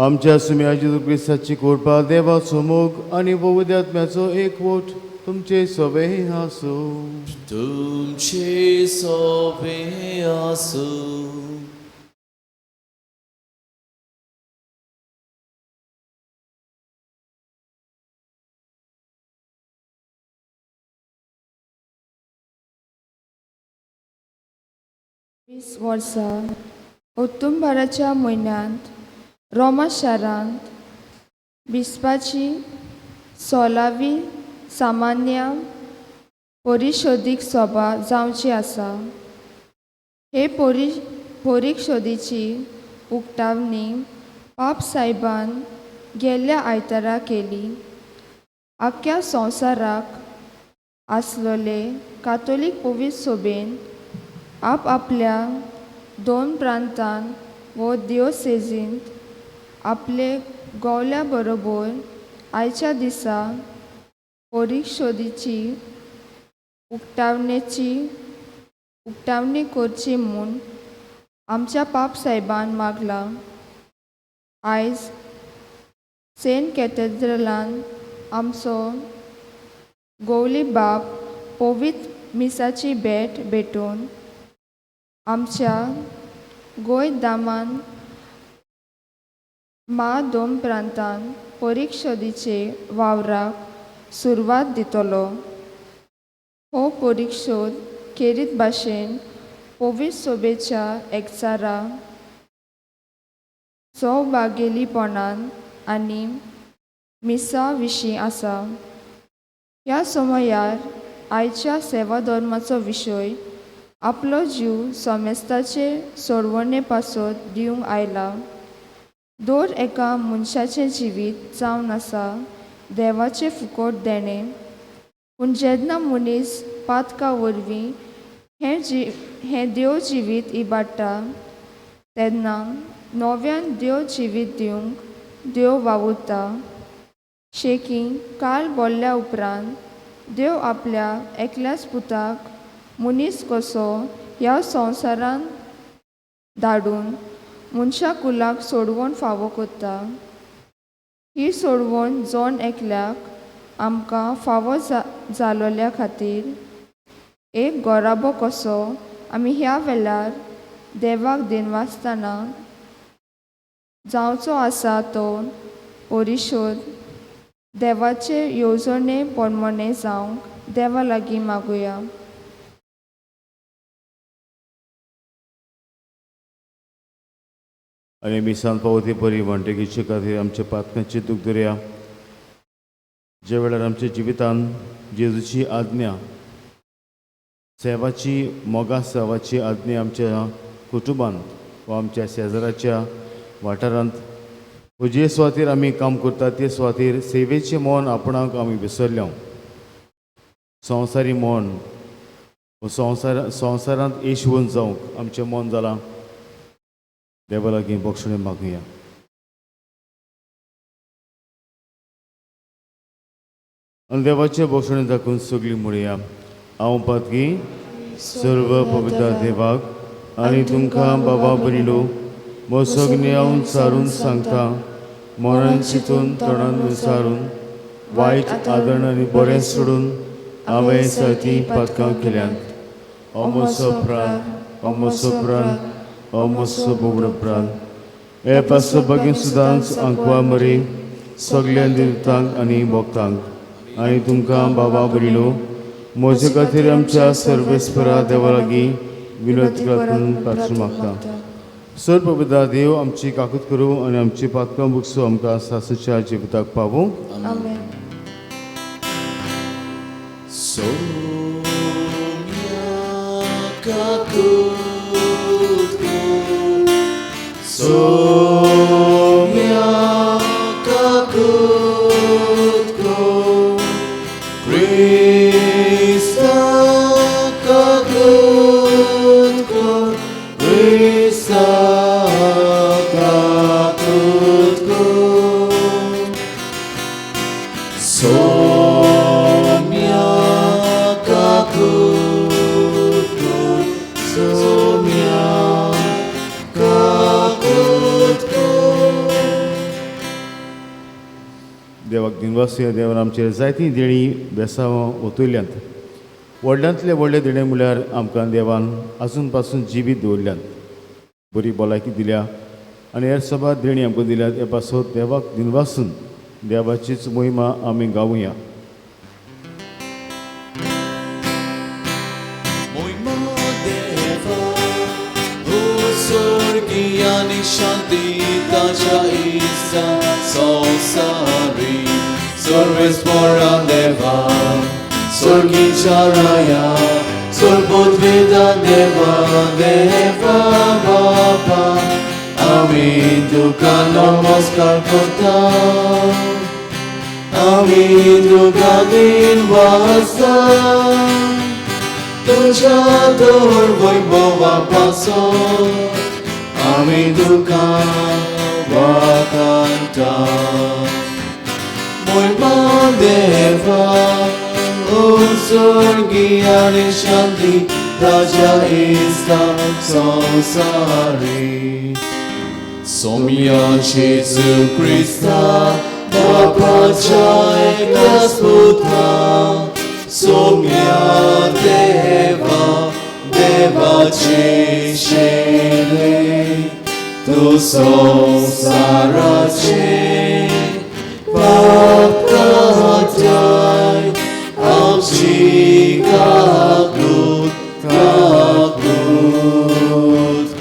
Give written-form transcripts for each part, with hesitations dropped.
आमच्या सुम्या जेजू क्रिस्ताची कृपा देवाचो मोग आनी पवित्र आत्म्याचो एकवट तुमचे सवे आसो. तुमचे सोबे आसो. वीस वर्सां ऑक्टोबराच्या म्हयन्यांत रोमा शारांत बिस्पाची 16वी सामान्य परिशोधीक सभा जावची आसा. हे परिशोधीची उक्तावणी पाप सायबान गेल्ल्या आयतारा केली. आख्ख्या संवसाराक आसलोले कातोलीक पवित्र सभेन आपल्या 2 प्रांतांत व दिओसेजींत आपले गोवल्या बरोबर आयच्या दिसा परिशोधीची उक्तावणी करची म्हूण आमच्या पाप सायबान मागला. आयज सेंट कॅथेड्रलान आमचो गोवली बाब पवित्र मिसाची भेटून आमच्या गोंय दामान 2 प्रांतांत परिशोधीचे वावराक सुरवात दितलो. हो परिशोध खेरीत भाशेन पवित्र सभेच्या एकचारा सौभागेलीपणान आनी मिसा विशीं आसा. ह्या समयार आयच्या सेवा धर्माचो विशय आपलो जीव सोमेस्ताचे सोडवणे पासत दिवंक आयला. दर एका मनशाचें जिवीत जावन आसा देवाचें फुकट देणें. पूण जेन्ना मनीस पातका वरवीं हें देव जिवीत इबाडटा तेन्ना नव्यान देव जिवीत दिवंक देव वावुरता. शेकी काळ बोल्ल्या उपरांत देव आपल्या एकल्याच पुताक मनीस कसो ह्या संवसारांत धाडून मनशा कुलाक सोडवण फावो करता. ही सोडवण जोन एकल्याक आमकां फावो जालोल्या खातीर एक गोराबो कसो आमी ह्या वेळार देवाक दिनवासतना जावचो आसा तो परिशोध देवाचे येवजणे पोरमोणे जावंक देवा लागीं मागुया. आनी मिसान पावती बरी म्हणटकीचे खातीर आमचे पातकांची दूख धरया. जे वेळार आमच्या जिवितान जेजूची आज्ञा सेवाची मोगा सेवाची आज्ञा आमच्या कुटुंबांत वा आमच्या शेजाराच्या वाठारांत जे सुवातेर आमी काम करतात ते सुवातेर सेवेचें मोन आपणाक आमी विसरल्या. संवसारी मोन संवसारांत येशवून जावंक आमचें मोन जालां. देवा लागीं बक्षणे मागुया. आनी देवाचे बक्षणे दाखोवन सगळीं म्हणुया. हांव पातकी सर्व पवित्र देवाक आनी तुमकां बाबा बरिलो मोसगणे हांव चारून सांगता. मनान चिंतून तोंडान विचारून वायट आदरण आनी बरें सोडून हांवें सारकी पातकां केल्यांत. अमोसो प्राण अमोसो बोबडो प्राण हे पासो बेगीन सुदांच आंकवा मरी सगल्या देवतांक आनी भक्तांक आनी तुमकां बाबा बरिलो म्हजे खातीर आमच्या सर्वेस्परा देवा लागीं विनंती करून पासून मागता. सर पवित्र देव आमची काकूत करूं आनी आमची पातकां बुकसो आमकां सासूच्या जिविताक पावूं. आमेन. देवाक दिनवासूया. देवान आमचेर जायतीं देणी बेसांवां ओतयल्यांत. व्हडल्यांतले व्हडले देणे म्हळ्यार आमकां देवान आजून पासून जिवीत दवरल्यांत, बरी भलायकी दिल्या आनी हेर सभा देणी आमकां दिल्यात. हे पासत देवाक दिनवासून देवाचीच मोहिमा आमी गावुया. Sorgiani Shanti Taja Isa Sausari Sorves Moran Deva Sorgi Charaya Sorbodvida Deva Deva Baba Amin Duka Namaskar Kota Amin Duka Dinvasa तुझ्या दोर वैभवा पासो आमी दुखा वाकांता मोहिमा देवा ओ स्वर्गी आनी शांती राजा इस्ता संसारी सोम्या जेजू क्रिस्ता बापाच्या एकल्याच पुत्रा सोम्या देवा देवाचे शेले तू संसाराचे पाप काटाय आमची काकूत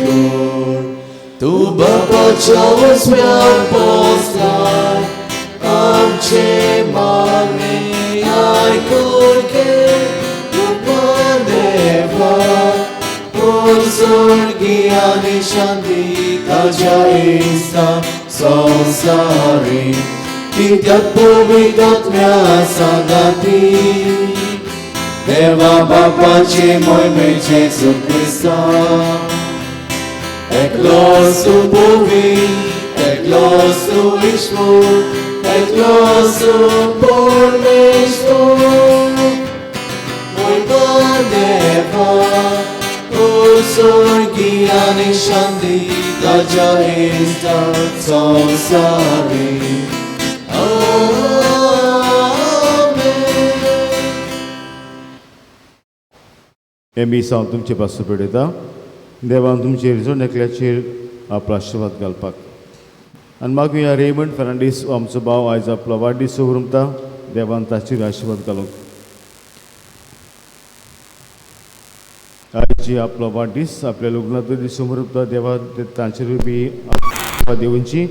कर तू बापाच्या वसव्याक पोचलाय आमचे मागणे आयकून घे देवा ओ स्वर्गी आनी शांती ताज्या इस्ता संसारी कित्याक पवित्रात्म्या सांगाती देवा बापाचे मोहिमेचे सुक्रिस्ता एकलोस तू पोवी एकलोस तू ईश्वर एकलोस तू परमेश्वर देवा ओ स्वर्गी आनी शांती ताज्या इस्ता संसारी आमेन. हे मी हांव तुमचे पासून पेडयता. देवान तुमचेर जो नेकल्याचेर आपलो आशिर्वाद घालपाक आनी मागुया रेमंड फर्नांडीस आमचो भाव आयज आपलो वाडदीस उरमता. देवान ताचेर आशिर्वाद घालूंक. आयज जी आपलो वाडदीस आपल्या लग्नाचो दीस उरमता. देवा तांचेर बी देवूंची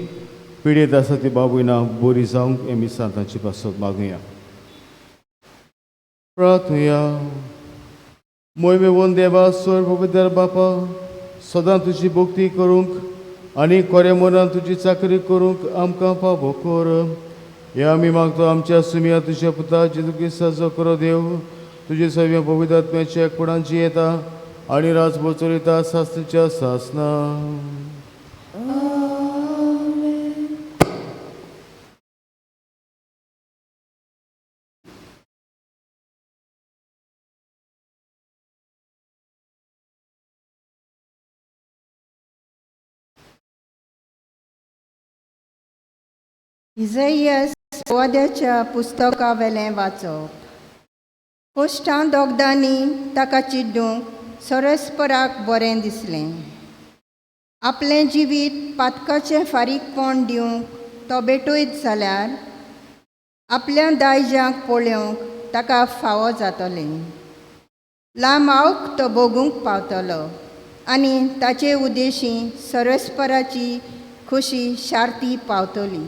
पिडेत आसा ती बाबूयना बरी जावंक हे मिसां तांचे पासत मागुया. प्रार्थुया. मोहिमेवन देवा स्वर पवित्र बापा सदां तुजी भक्ती करूंक आनी खऱ्या मनान तुजी चाकरी करूंक आमकां फावो कर. हे आमी मागतो आमच्या सुमया तुज्या पुता जेजू क्रिस्ताचो करो देव तुजे सव्या पवित्र आत्म्याच्या एकपणान जियेता आनी राजभर चलयता सासणेच्या सासना. इझाइयास वाद्याच्या पुस्तका वेलें वाचप. कोश्टां दोगदांनी ताका चिड्डूंक सरस्पराक बरें दिसलें. आपलें जिवीत पातकाचें फारीकपण दिवंक तो बेटोयत जाल्यार आपल्या दायजांक पळोवंक ताका फावो जातलें. लांबावक तो भोगूंक पावतलो आनी ताचे उद्देशी सरस्पराची खुशी शार्ती पावतली.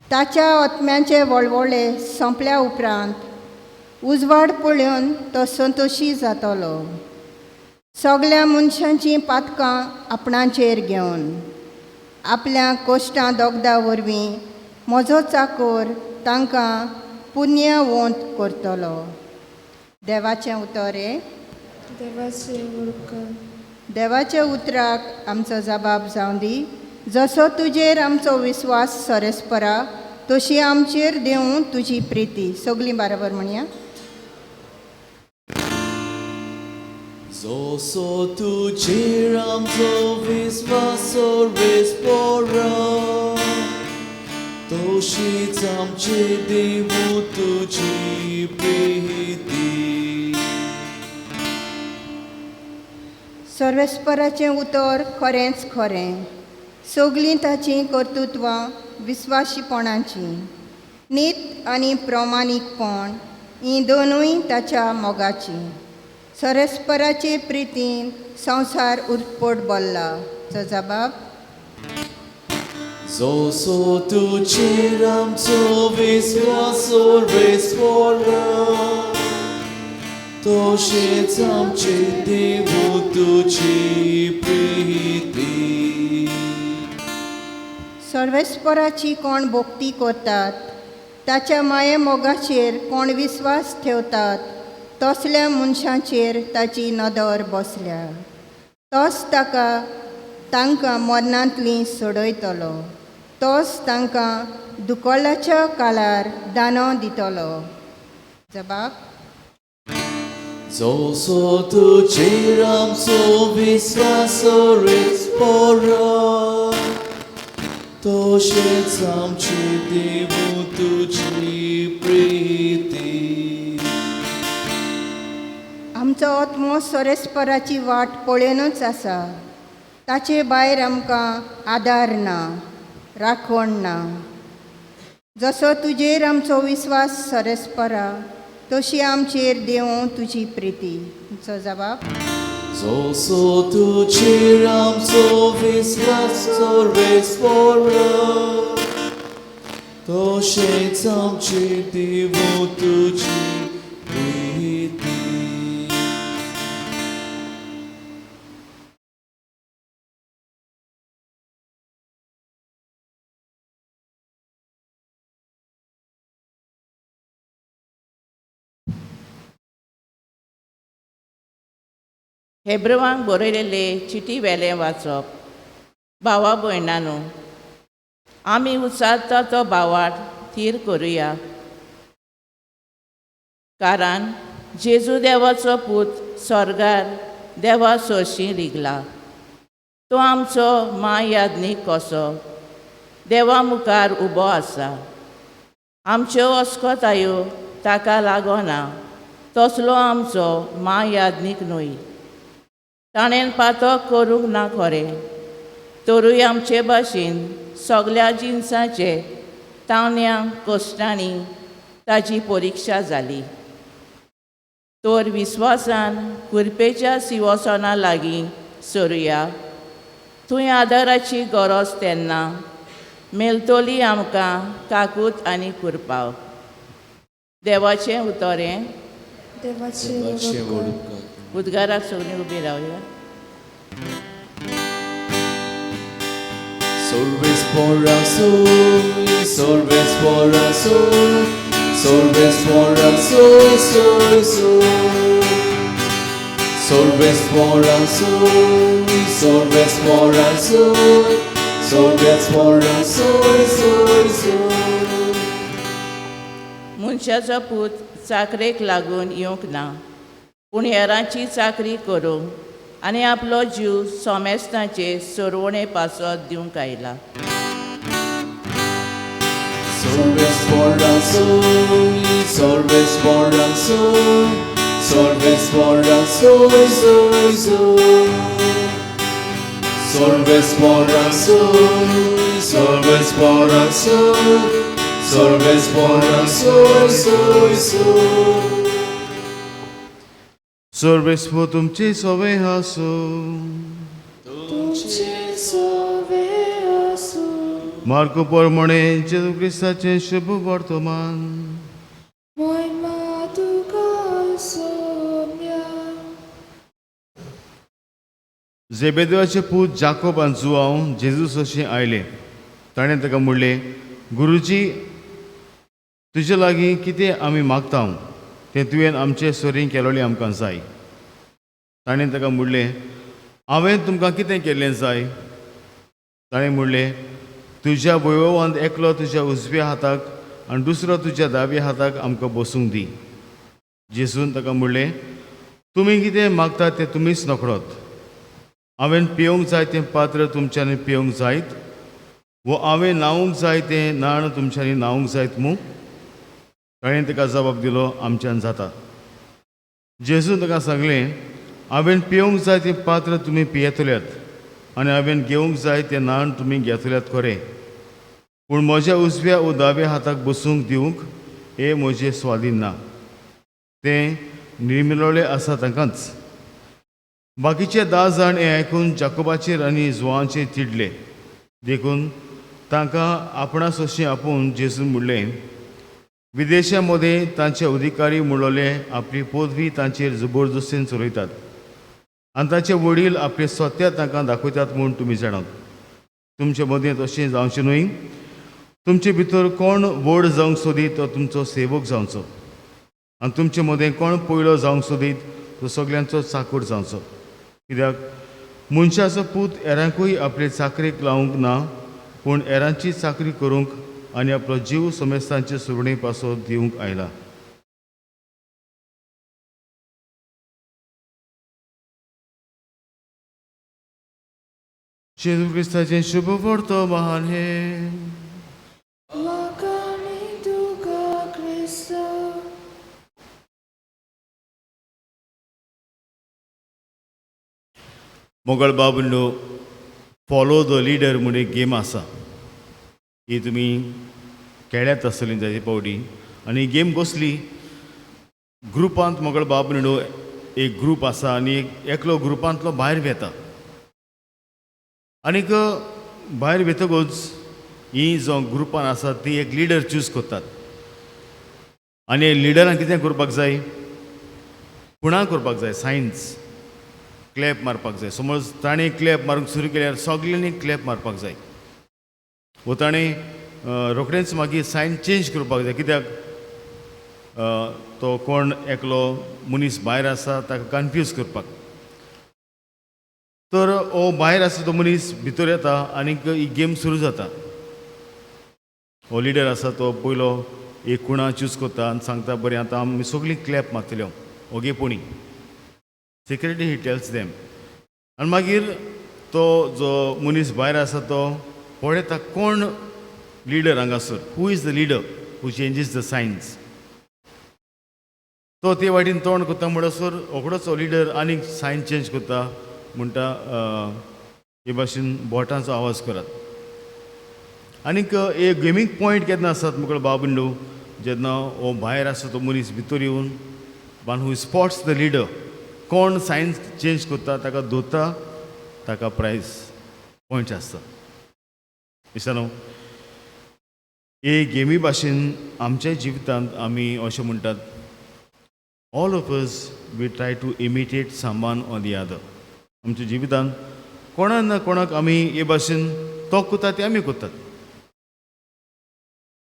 ताच्या ओतम्यांचे वळवळे सोंपल्या उपरांत उजवाड पळोवन तो संतोशी जातलो. सगळ्या मनशांची पातकां आपणाचेर घेवन आपल्या कोश्टां दोगदा वरवीं म्हजो चाकर तांकां पुण्यवंत करतलो. देवाचें उतर हे. देवाच्या उतराक आमचो जबाब जावं दी. जसो तुजेर आमचो विस्वास सरस्परा तशी आमचेर देवूं तुजी प्रिती. सगळीं बरोबर म्हणया. Zoso tujeer amzo visvaso respora To तोशीच आमचे देव तुझी प्रीती. सर्वेस्पराचें उतर खरेंच खरें. सगलीं ताचीं कर्तुत्वां विस्वाशीपणाचीं. नीत आनी प्रामाणीकपण हीं दोनूय ताच्या मोगाचीं. सर्वेस्पराचे प्रितीन संवसार उरपोट बोल्ला. जबाब. जसो तुजेर आमचो विस्वास सर्वेस्परा, तशेंच आमचे देव तुझी प्रीती. सर्वेस्पराची कोण भोक्ती करतात, ताच्या माये मोगाचेर कोण विस्वास ठेवतात, तसल्या मनशांचेर ताची नदर बसल्या. तोच तांकां मरणांतलीं सोडयतलो. तोच तांकां दुकोलाच्या काळार दानो दितलो. जबाब. जसो तुजेर आमचो विस्वास सर्वेस्परा, तशेंच आमचे देव तुझी प्रीती. आमचो आत्मो सर्वेस्पराची वाट पळोवनूच आसा. ताचे भायर आमकां आदार ना, राखण ना. जसो तुजेर आमचो विस्वास सर्वेस्परा, तशी आमचेर देवूं तुजी प्रिती. जबाब. जसो तुजेर आमचो विस्वास सर्वेस्परा, तशेंच आमचे देव तुझी प्रीती. हेब्रुवांक बरयलेले चिटी वेलें वाचप. भावा भयणांनो, आमी उसारता तो भावाट थीर करुया. कारण जेजू देवाचो पूत स्वर्गार देवा सोशी रिगला. तो आमचो महायाज्ञीक कसो देवा मुखार उबो आसा. आमच्यो अस्कोतायो ताका लागोना तसलो आमचो महायाज्ञीक न्हय. ताणें पातक करूंक ना खरें, तरूय आमचे भाशेन सगल्या जिन्साचे तावण्या कश्टांनी ताची परिक्षा जाली. तर विस्वासान कुरपेच्या सिंहासना लागीं सरुया. थंय आदाराची गरज तेन्ना मेलतली आमकां काकूट आनी कुरपाव. देवाचें उतरें. देवाचे उद्गाराक सगळीं उबीं रावया. Sorvespora soy, sorvespora soy, sorvespora soy, soy, soy. Sorvespora soy, sorvespora soy, sorvespora soy, soy, soy. मनशाचो पूत चाकरेक लागून येवंक ना, पूण हेरांची चाकरी करूंक आनी आपलो जीव सोमेस्तांचे सोरवणे पासत दिवंक आयला. Sorvespora soy, sorvespora soy, sorvespora soy, soy, soy. Sorvespora soy, sorvespora soy, sorvespora soy, soy, soy. सर्वेस्व तुमचे सवे हासो. मार्को प्रमाणे जेजू क्रिस्ताचें शुभ वर्तमान. जेबेदेवाचे पूत जाकोब आनी जुआंव जेजू सोशी आयले. ताणें ताका म्हणलें, गुरुजी, तुजे लागीं कितें आमी मागता तें तुवें आमचे सोरीं केलोलें आमकां जाय. ताणें ताका म्हणलें, हांवें तुमकां कितें केल्लें जाय? ताणें म्हणलें, तुज्या वैभवांत एकलो तुज्या उजव्या हाताक आनी दुसरो तुज्या दाव्या हाताक आमकां बसूंक दी. जेजून ताका म्हणलें, तुमी कितें मागतात तें तुमीच नकळोत. हांवें पिवंक जाय तें पात्र तुमच्यांनी पिवंक जायत. वो हांवें न्हावूंक जाय तें नाण तुमच्यांनी न्हावूंक जायत मूं? ताणें ताका जबाब दिलो, आमच्यान जाता. जेजून ताका सांगलें, हांवें पिवंक जाय तें पात्र तुमी पियेतल्यात आनी हांवें घेवंक जाय तें नाण तुमी घेतल्यात खरें, पूण म्हज्या उजव्या वो दाव्या हाताक बसूंक दिवंक हे म्हजें स्वाधीन ना. तें निर्मिलोले आसा तांकांच. बाकीचे 10 जाण हें आयकून जाकोबाचेर आनी जुआंचेर चिडले. देखून तांकां आपणास अशें आपोवन जेजून म्हणलें, विदेशांमध्ये तांचे अधिकारी म्हणलोले आपली पदवी तांचेर जबरदस्तीन चलयतात आनी तांचे वडील आपले सत्य तांकां दाखयतात म्हूण तुमी जाणात. तुमचे मदें तशें जावचें न्हय. तुमचे भितर कोण व्हड जावंक सोदीत तो तुमचो सेवक जावचो आनी तुमचे मदें कोण पयलो जावंक सोदीत तो सगल्यांचो चाकर जावचो. कित्याक मनशाचो पूत हेरांकूय आपले चाकरेक लावंक ना, पूण हेरांची चाकरी करूंक आनी आपलो जीव समेस्तांचे सुरणे पासो दिवंक आयला. जेजू क्रिस्ताचें शुभ वर्तमान हे म्हाका आनी तुका क्रिस्त मोगळ बाबूंनो, फॉलो द लिडर म्हणून एक गेम आसा. ही तुमी खेळ्यात आसतली जायते पावटी. आनी ही गेम कसली, ग्रुपांत मोगळ बाबूंनो एक ग्रूप आसा आनी एकलो ग्रुपांतलो भायर वेता. आनीक भायर वेतकूच ही जो ग्रुपान आसा ती एक लिडर चूज करतात. आनी लिडरान कितें करपाक जाय, खुणा करपाक जाय, सायन्स क्लॅप मारपाक जाय. समज ताणें क्लॅप मारूंक सुरू केल्यार सगल्यांनी क्लॅप मारपाक जाय. वो ताणें रोखडेंच मागीर सायन चेंज करपाक जाय. कित्याक तो कोण एकलो मनीस भायर आसा ताका कन्फ्यूज करपाक. तर हो भायर आसा तो मनीस भितर येता आनीक ही गेम सुरू जाता. हो लिडर आसा तो पयलो एक खुणा चूज करता आनी सांगता, बरें आतां आमी सगळीं क्लॅप मारतल्यो ओगेपणी. Secretly he tells them. आनी मागीर तो जो मनीस भायर आसा तो पळयता कोण लिडर हांगासर, who is the leader who changes the science. तो ते वाटेन तोंड करता म्हणसर रोखडोच हो लिडर आनीक सायन चेंज करता. म्हणटा हे भाशेन बोटांचो आवाज करात. आनीक हे गेमीक पॉयंट केन्ना आसात मुखार बाबूंडो, जेन्ना हो भायर आसा तो मनीस भितर येवन one who spots the leader, कोण सायन्स चेंज करता ताका धोता, ताका प्रायज पॉयंट्स आसता. दिसता हे गेमी भाशेन आमच्या जिवितांत आमी अशें म्हणटात, all of us we try to imitate someone on the other. आमच्या जिवितांत कोणाक ना कोणाक आमी हे भाशेन तो करता ते आमी करतात.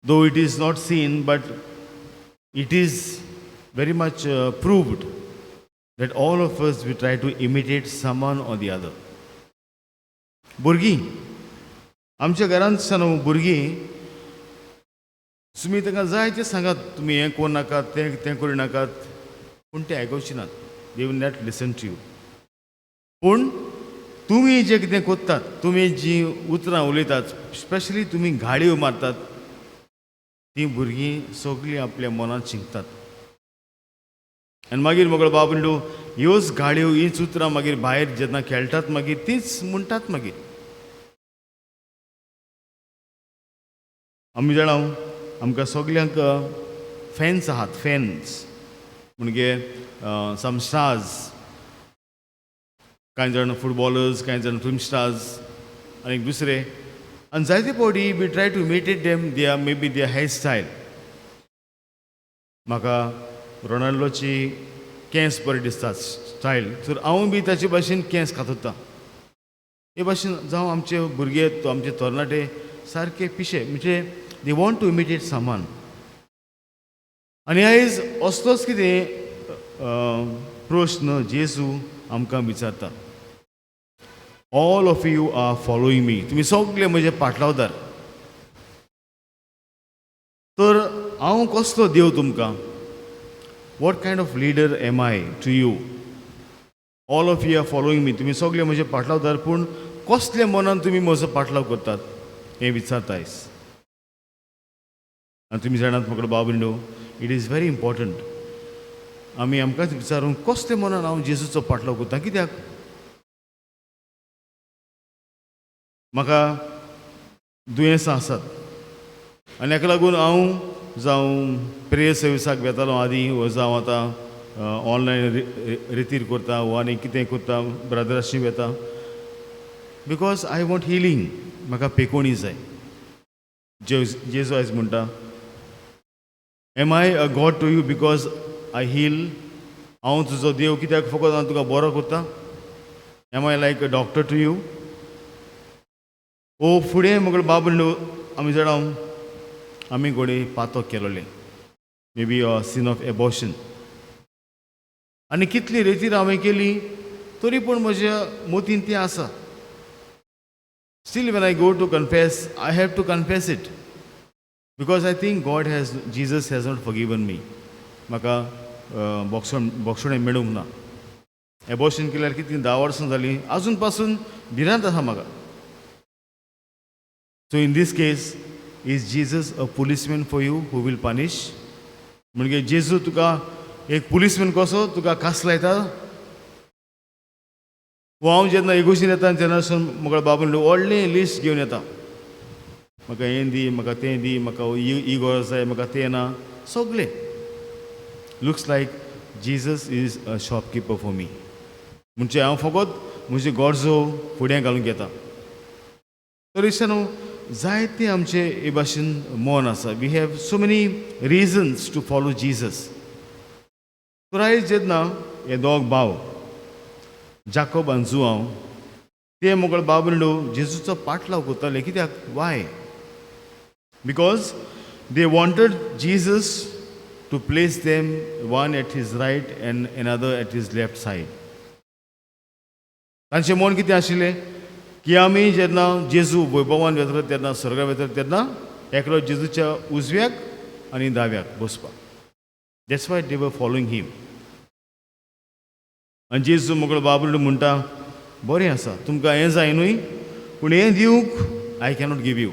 Though it is not seen but it is very much proved that all of us we try to imitate someone or the other. भुरगीं आमच्या घरांत सान भुरगीं तुमी तांकां जाय तें सांगात, तुमी हें करूं नाकात, तें करूं नाकात, पूण ते आयकूची नात. They will not listen to you. पूण तुमी जें कितें कोत्तात, तुमी जीं उतरां उलयतात, स्पेशली तुमी गाडयो मारतात, तीं भुरगीं सगळीं आपल्या मनांत शिंकतात. आनी मागीर मोगळ बाबूंडो ह्योच गाडयो, हींच उतरां मागीर भायर जेन्ना खेळटात मागीर तीच म्हणटात. मागीर आमी जाणा आमकां सगल्यांक फॅन्स आहात. फॅन्स म्हणजे सम स्टार्स, कांय जाण फुटबॉलर्स, कांय जाण फिल्म स्टार्स आनी दुसरे. आनी जायते फावटी we try to imitate them, they are maybe their hair style. म्हाका रोनाल्डोची केंस बरें दिसतात स्टायल, तर हांव बी ताचे भाशेन केंस कातरता. हे भाशेन जावं आमचे भुरगे, आमचे तरणाटे सारके पिशे, म्हणजे they want to imitate someone. आनी आयज असलोच कितें प्रश्न जेजू आमकां विचारता. All of you are following me, तुमी सगळे म्हजे पाटलावदार. तर हांव कसलो देव तुमकां? What kind of leader am I to you? All of you are following me, तुमी सगळे म्हजे पाटलावदार, पूण कसले मनान तुमी म्हजो पाटलाव करतात? हें विचारता आयज. आनी तुमी जाणात म्हाका बाबूंडो, इट इज व्हेरी इम्पॉर्टंट आमी आमकांच विचारून कसले मनान हांव जेजूचो फाटलो करता. कित्याक म्हाका दुयेंसां आसात आनी हाका लागून हांव जावं प्रेयर सर्विसाक वेतालो आदीं वा जावं आतां ऑनलायन रितीर करता वा आनी कितें करता ब्रदराशी वेता, बिकॉज आय वॉन्ट हिलींग. म्हाका पेकोणी जाय. जेजू आयज म्हणटा, am I a god to you because I heal? हांव तुजो देव कित्याक फकत हांव तुका बरो करता? Am I like a doctor to you? ओ फुडें म्हगेलो बाबूंडो आमी जाणा आमी घोडे पातक केलोले, may be sin of abortion, आनी कितली रितीर हांवें केली तरी पूण म्हज्या मोतीन तें आसा. Still when I go to confess, I have to confess it, because I think God has, Jesus has not forgiven me. म्हाका बोक्षणें मेळूंक ना. एबॉर्शन केल्यार कितें 10 वर्सां जालीं, आजून पासून भिरांत आसा म्हाका. So in this case, is Jesus a policeman for you who will punish? म्हणजे जेजू तुका एक पुलीसमॅन कसो तुका कास लायता? वो हांव जेन्ना इगोशीन येता तेन्ना म्हाका बाबून व्हडलें लिस्ट घेवन येता. म्हाका हें दी, म्हाका तें दी, म्हाका ही गरज जाय, म्हाका तें ना, सगळें. Looks like Jesus is a shopkeeper for me. म्हणजे हांव फकत म्हजी गरजो फुडें घालून घेता. तर न्हू जायते आमचे हे भाशेन मन आसा. We have so many reasons to follow Jesus. तर आयज जेन्ना हे दोग भाव जाकोब आनी जुआंव ते मोगळ बाबूंडो जेजूचो पाटलाव करताले. कित्याक? Why? Because they wanted Jesus to place them one at his right and another at his left side. तांचें मन कितें आशिल्लें की आमी जेन्ना जेजू वैभवान वेतलो तेन्ना, स्वर्गाक वेतलो तेन्ना एकलो जेजूच्या उजव्याक आनी दाव्याक बसपाक. दॅट्स वाय दे वर फॉलोईंग हीम. आनी जेजू मोगळो बाबूंडो म्हणटा, बरें आसा, तुमकां हें जाय न्हय, पूण हें दिवंक I cannot give you.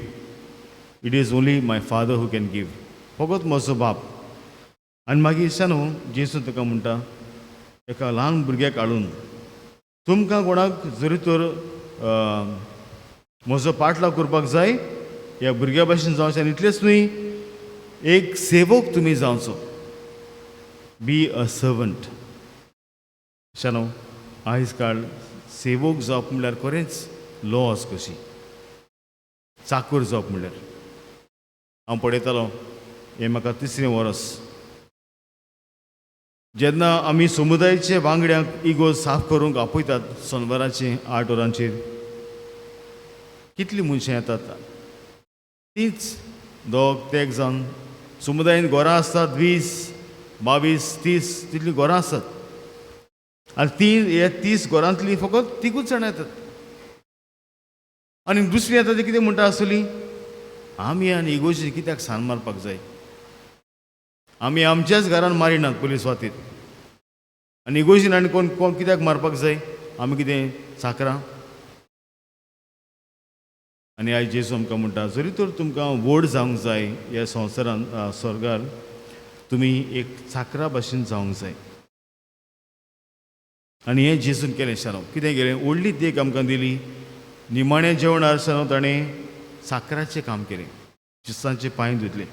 It is only my father who can give. फकत म्हजो बाप. आनी मागीर न्हू जेजू ताका म्हणटा, एका ल्हान भुरग्याक हाडून तुमकां कोणाक जरी तर म्हजो पाटलाव करपाक जाय, ह्या भुरग्या भाशेन जावचें. आनी इतलेंच न्हय, एक सेवक तुमी जावचो. Be a servant. न्हू आयज काळ सेवक जावप म्हणल्यार खरेंच लॉस कशी. चाकर जावप म्हणल्यार हांव पळयतालो, हें म्हाका 3रे वर्स जेन्ना आमी समुदायाचे वांगड्यांक इगो साफ करूंक आपयतात शेनवाराचे 8 वरांचेर, कितलीं मनशां येतात. तीच दोग तेग जावन समुदायान घरां आसतात 20, 22, 30 तितलीं घरां आसात. आनी हे 30 घरांतलीं फकत 3गूच जाणां येतात. आनी दुसरीं येता ती कितें म्हणटा आसतलीं, आमी आनी इगोशी कित्याक सान मारपाक जाय? आमी आमच्याच घरान मारिनात पुलीस वातीर, आनी इगोशीन आनी कोण कोण कित्याक मारपाक जाय? आमी कितें चाकरां? आनी आयज जेजू आमकां म्हणटा, जरी तर तुमकां व्हड जावंक जाय ह्या संवसारान, स्वर्गार, तुमी एक चाकरा भाशेन जावंक जाय. आनी हें जेजून केलें. शानो कितें केलें? व्हडली देख आमकां दिली. निमाणें जेवणार शानो ताणें चाकराचें काम केलें, शिस्तांचे पांय धुतले.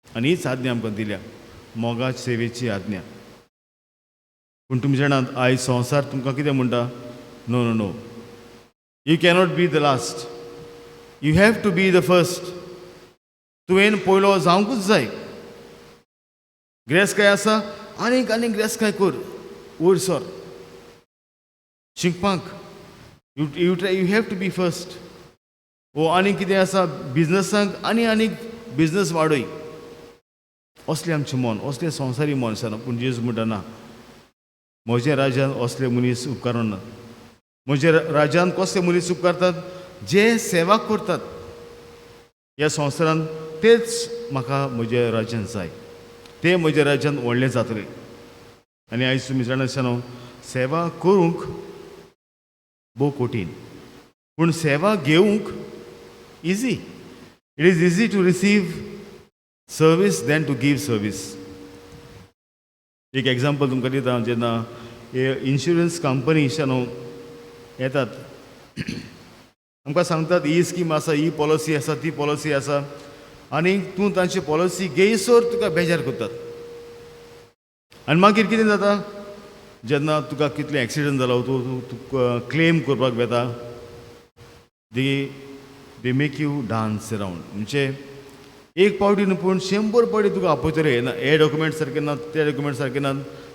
आनी हीच आज्ञा आमकां दिल्या, मोगा सेवेची आज्ञा. पूण तुमी जाणात आयज संवसार तुमकां कितें म्हणटा? No no no, you cannot be the last, you have to be the first. तुवें पयलो जावंकूच जाय. ग्रेस्त आसा, आनीक आनीक ग्रेस्त कर, वयर सर शिकपाक. You have to be first. वो आनी कितें आसा बिजनसांक, आनी आनीक बिजनस वाडय. असलें आमचें मन, असलें संवसारी मन आसा. पूण जेजू म्हणटा ना, म्हज्या राज्यान असले मनीस उपकारूं नात. म्हज्या राज्यान कसले मनीस उपकारतात? जे सेवा करतात ह्या संवसारान, तेच म्हाका म्हज्या राज्यान जाय. ते म्हज्या राज्यान व्हडलें जातलें. आनी आयज तुमी जाणा आसा न्हू, सेवा करूंक भोव कठीण, पूण सेवा घेवंक Easy. It is easy to receive service than to give service. एक एग्जाम्पल तुमकां दिता जेन्ना इन्शुरन्स कंपनीच्यान येतात आमकां सांगतात ही स्कीम आसा ही पॉलिसी आसा ती पॉलिसी आसा आनी तूं तांची पॉलिसी घेयसर तुका बेजार करतात आनी मागीर कितें जाता जेन्ना तुका कितले एक्सिडंट जालो तूं क्लेम करपाक वेता they make you dance around म्हणजे एक पावटी न्हू पूण 100 पावटी तुका आपयतले हे डॉक्युमेंट सारके ना ते डॉक्युमेंट सारके ना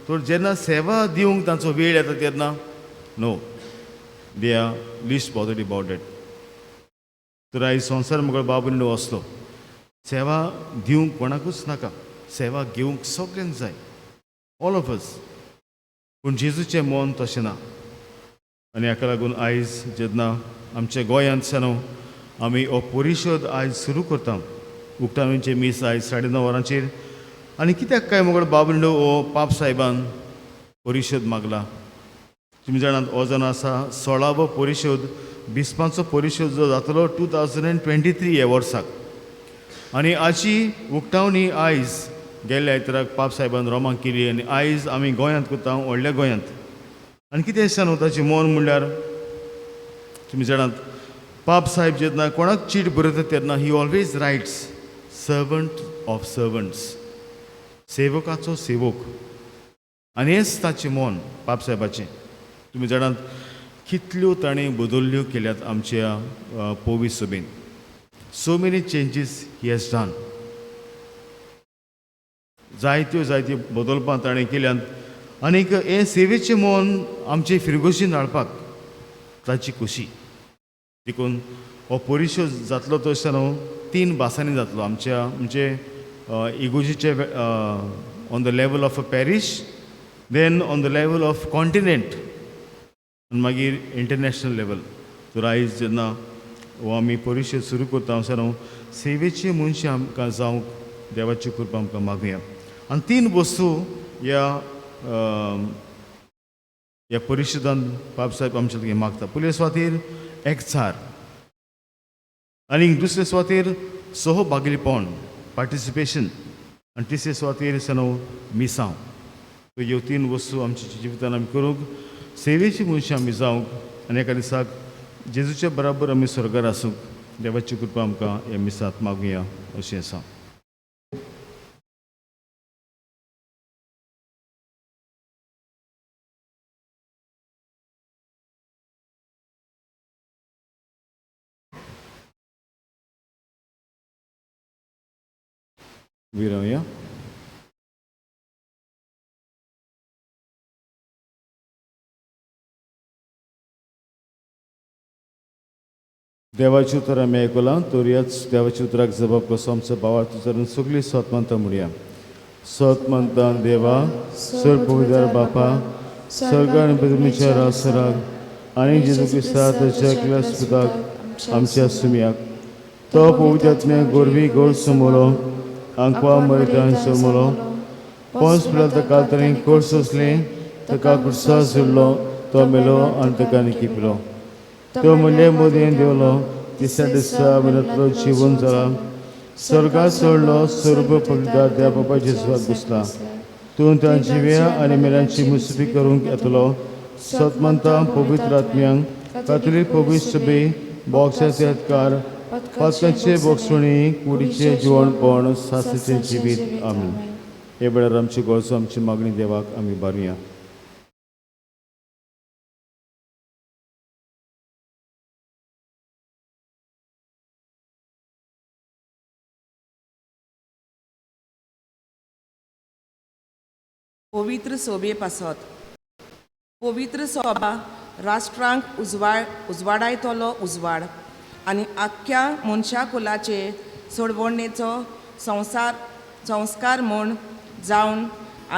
तर जेन्ना सेवा दिवंक तांचो वेळ येता तेन्ना no they are least bothered about that तर आयज संवसार म्हगेलो बाबून वसलो सेवा दिवंक कोणाकूच नाका सेवा घेवंक सगळ्यांक जाय ऑल ऑफ अस पूण जेजूचें मन तशें ना आनी हाका लागून आयज जेन्ना आमच्या गोंयांत सावन आमी हो परिशद आयज सुरू करता उक्तावणीचें मीस आयज 9:30 वरांचेर आनी कित्याक काय म्हगेलो बाबूंडो हो पाप साहेबान परिशद मागला तुमी जाणात हो जावन आसा 16वो परिशद बिस्पांचो परिशद जो जातलो 2023 ह्या वर्साक आनी हाची उक्तावणी आयज गेल्ल्या आयताराक पाप साहेबान रोमांक केली आनी आयज आमी गोंयांत करता व्हडल्या गोंयांत आनी कितें आसा ताचें मन म्हणल्यार तुमी जाणात पाप साहेब जेन्ना कोणाक चीट बरयता तेन्ना he always writes servant of servants सेवकाचो सेवक आनी हेंच ताचें मन पाप साहेबाचें तुमी जाणात कितल्यो ताणें बदल्यो केल्यात आमच्या पोवीस सभेन so many changes he has done जायत्यो बदलपां ताणें केल्यात आनीक हें सेवेचें मन आमचे फिरगोशीन हाडपाक ताची खोशी देखून हो परिशद जातलो तो न्हू 3 भासांनी जातलो आमच्या म्हणजे इगोजीचे on the level of a parish then on the level of continent आनी मागीर इंटरनॅशनल लेवल तर आयज जेन्ना हो आमी परिशद सुरू करता न्हू सेवेची मनशां आमकां जावंक देवाची कृपा आमकां मागुया आनी 3 वस्तू ह्या परिशदान बाब साहेब आमचे लागीं मागता पयले सुवातेर एकचार आनी दुसरे सुवातेर सहभागिलीपण पार्टिसिपेशन आनी तिसरे सुवातेर मिसांव सो ह्यो 3 वस्तू आमच्या जिवितान आमी करूंक सेवेची मनशां आमी जावंक आनी एका दिसाक जेजूच्या बराबर आमी स्वर्गार आसूंक देवाची कृपा आमकां ह्या मिसांत मागुया अशें आसा विराया देवाची उतर आमी आयकलां तर ह्याच देवाच्या उतराक जबाब कसो आमचो भावार्थ उतरून सगळीं सत म्हणटा म्हणया सत म्हणटा देवा सर पवित्र बापा सर्ग आनी पृथ्वीच्या रासराक आनी जेजू क्रिस्ता ताच्या एकल्या सुदाक आमच्या सुमयाक तो पवित्रात्म्या गोरवी गोड समोलो आंकवा मरितान समोलो पोंस पिलात कातरीं कोर्स सोंसलें ताका कुर्सा जुडलो तो मेलो आनी ताका निकिपलो तो म्हणले मोदयेन देवलो तिसऱ्या दिसा मिनतलो जिवन जाला स्वर्गात सोडलो सर्व पवित्र त्या बाबा जेजूक बसला तूं त्या जिव्या आनी मेल्यांची मुसफी करूंक येतलो सत म्हणटा पवित्र आत्म्यांक कातोलीक पवित्र सभे बॉक्साचे येतकार पातकांचे बोगसवणी कुडीचे जिवणपण सासरीचें जिवीत आमीन हे वेळार आमची गोळसो आमची मागणी देवाक आमी बारुया पवित्र सोबे पासत पवित्र सोबा राष्ट्रांक उजवाडायतलो उजवाड आनी आख्ख्या मनशा कुलाचे सोडवणेचो संस्कार म्हूण जावन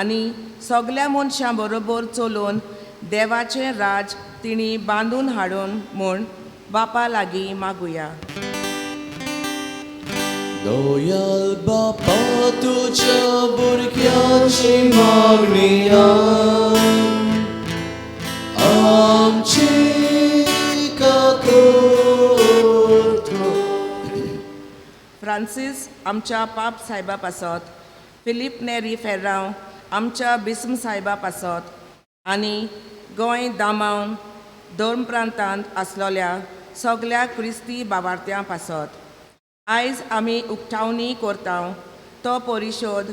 आनी सगल्या मनशां बरोबर चलोवन देवाचें राज तिणी बांदून हाडून म्हूण बापा लागीं मागुया दयाल बापा तुझ्या भुरग्याची मागणी आमची का करतो फ्रांसीस आमच्या पाप साहेबा पासत, फिलीप नेरी फेर्रांव आमच्या बिस्म साहेबा पासत आनी गोंय दामावन दोन प्रांतांत आसलोल्या सगळ्या क्रिस्ती बाबार्थ्यां पासत. आयज आमी उक्तावणी करता तो परिशोध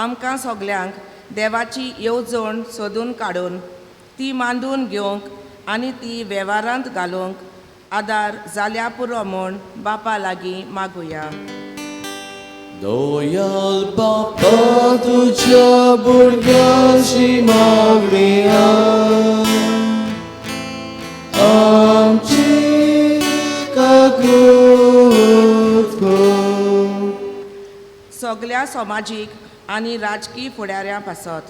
आमकां सगल्यांक देवाची येवजण सोदून काडून ती मांडून घेवंक आनी ती वेव्हारांत घालूंक आदार जाल्या पुरो म्हूण बापा लागीं मागुया. दोयाल बापा तुझ्या भुरग्यांची मागणी आमची काकूट कर. सगळ्या समाजीक आनी राजकीय फुडाऱ्यां पासत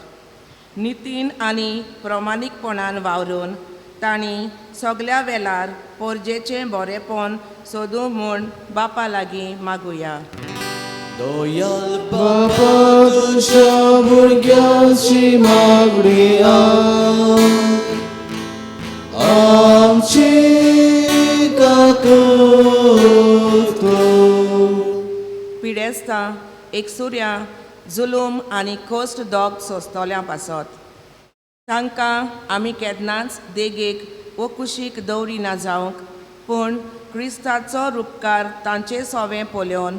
नितीन आनी प्रमाणीकपणान वावरून तांणी सगळ्या वेळार पोरजेचें बरेपण सोदूं म्हूण बापा लागीं मागुया. दोयाल बापा तुझ्या भुरग्यांची मागणी आमची काकूट कर. पिडेस्तां एकसुऱ्यां जुलूम आनी खोस्ट दोग सोंसतोल्यां पासत तांकां आमी केन्नाच देगेक वो कुशीक दवरिना जावंक, पूण क्रिस्ताचो उपकार तांचे सोवें पोलेवन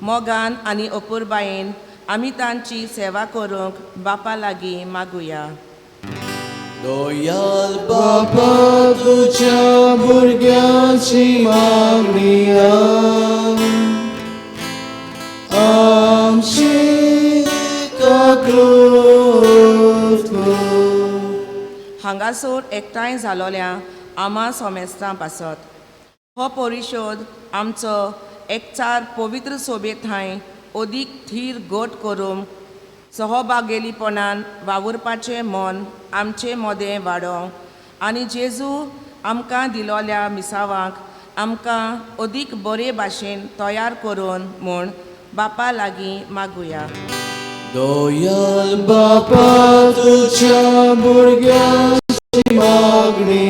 मोगान आनी अपुरबायेन आमी तांची सेवा करूंक बापा लागीं मागुया. दोयाल बापा तुझ्या भुरग्यांची मागणी आमची काकूट कर. हांगासर एकठांय जालोल्या आमा सोमेस्तां पासत हो परिशोध आमचो एकचार पवित्र सोबेताय अदीक थीर गोट करूंक सहभागेलीपणान वावुरपाचें मन आमचे मोदें वाडोवंक आनी जेजू आमकां दिलोल्या मिसावांक आमकां अदीक बरे भाशेन तयार करून म्हूण बापा लागीं मागुया. दोयाल बापा तुझ्या भुरग्यांची मागणी